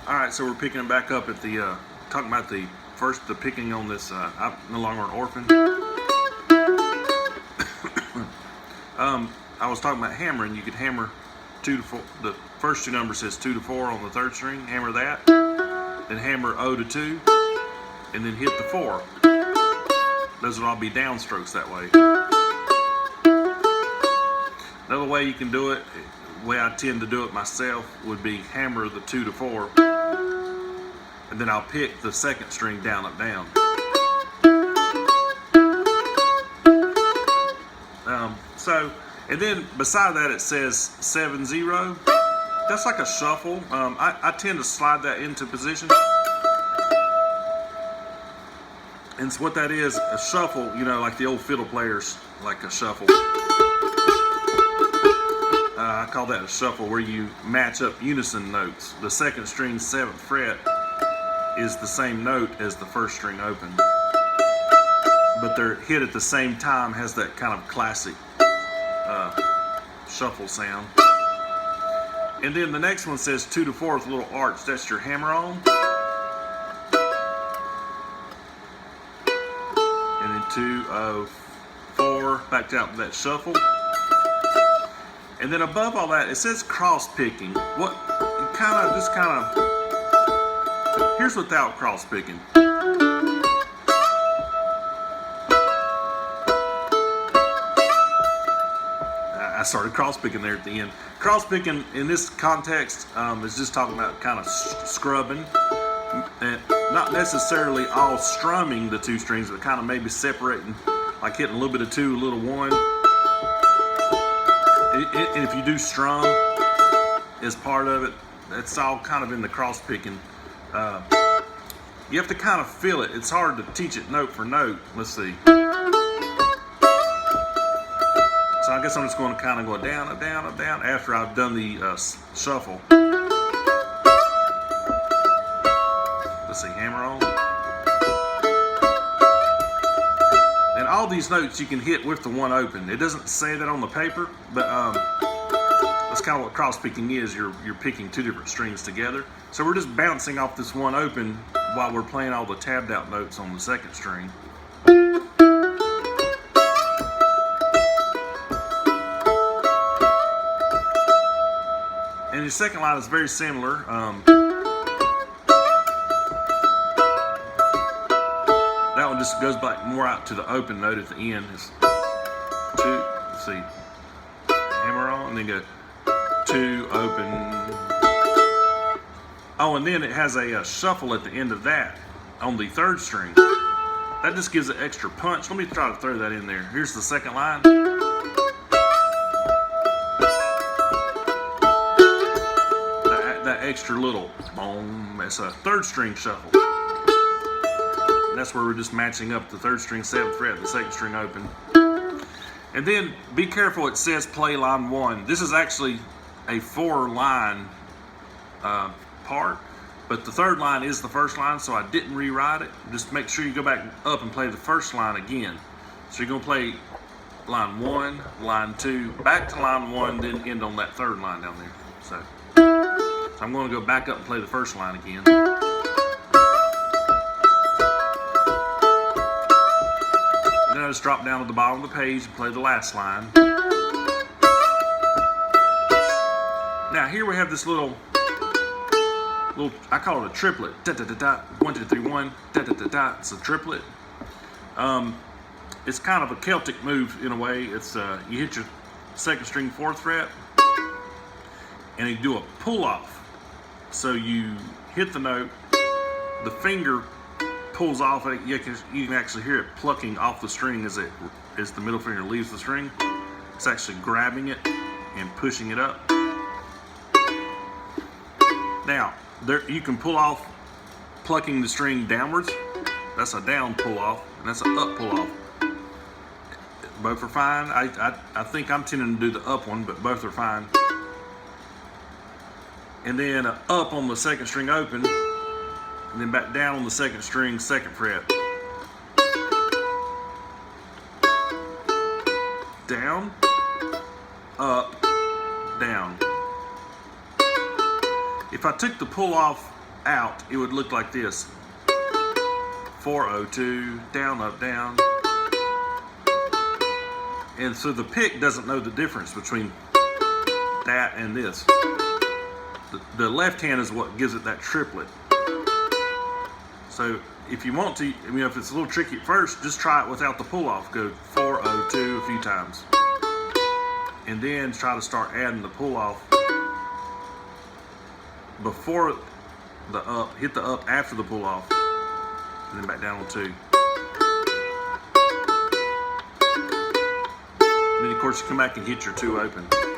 All right, so we're picking it back up at the talking about the picking on this. I'm no longer an orphan. I was talking about hammering. You could hammer 2 to 4. The first two numbers says 2 to 4 on the third string. Hammer that, then hammer O to 2, and then hit the 4. Those will all be downstrokes that way. Another way you can do it, the way I tend to do it myself, would be hammer the 2 to 4, and then I'll pick the second string down, up, down. And then beside that it says 7-0. That's like a shuffle. I tend to slide that into position. And so what that is, a shuffle, you know, like the old fiddle players, like a shuffle. I call that a shuffle, where you match up unison notes. The second string 7th fret is the same note as the first string open, but they're hit at the same time, has that kind of classic shuffle sound. And then the next one says 2 to 4 with a little arch. That's your hammer on. And then 2 of 4, back out to that shuffle. And then above all that, it says cross picking. Here's without cross picking. I started cross picking there at the end. Cross picking in this context is just talking about kind of scrubbing, and not necessarily all strumming the 2 strings, but kind of maybe separating, like hitting a little bit of 2, a little 1. And if you do strum as part of it, that's all kind of in the cross picking. You have to kind of feel it. It's hard to teach it note for note. Let's see. So I guess I'm just going to kind of go down, up, down, up, down after I've done the shuffle. Let's see, hammer on. And all these notes you can hit with the one open. It doesn't say that on the paper, but that's kind of what cross picking is. You're picking 2 different strings together. So we're just bouncing off this one open while we're playing all the tabbed out notes on the second string. And the second line is very similar. That one just goes back more out to the open note at the end. It's 2, let's see, hammer on, and then go 2, open. Oh, and then it has a shuffle at the end of that on the third string. That just gives it extra punch. Let me try to throw that in there. Here's the second line. That extra little boom, that's a third string shuffle. And that's where we're just matching up the third string 7th fret, the second string open. And then be careful, it says play line 1. This is actually a 4-line part, but the third line is the first line, so I didn't rewrite it. Just make sure you go back up and play the first line again. So you're going to play line 1, line 2, back to line 1, then end on that third line down there. So I'm going to go back up and play the first line again. Then I just drop down to the bottom of the page and play the last line. Now here we have this little, I call it a triplet. Da da da da. 1 2 3 1. Da da da da. It's a triplet. It's kind of a Celtic move in a way. It's you hit your second string 4th fret, and you do a pull off. So you hit the note, the finger pulls off. You can actually hear it plucking off the string as the middle finger leaves the string. It's actually grabbing it and pushing it up. Now, you can pull off plucking the string downwards. That's a down pull off, and that's an up pull off. Both are fine. I think I'm tending to do the up one, but both are fine. And then up on the second string open, and then back down on the second string 2nd fret. Down, up, down. If I took the pull off out, it would look like this. 402, down, up, down. And so the pick doesn't know the difference between that and this. The left hand is what gives it that triplet. So if you want to, if it's a little tricky at first, just try it without the pull off. Go 402 a few times. And then try to start adding the pull off before the up, hit the up after the pull off, and then back down on 2. And then of course you come back and hit your 2 open.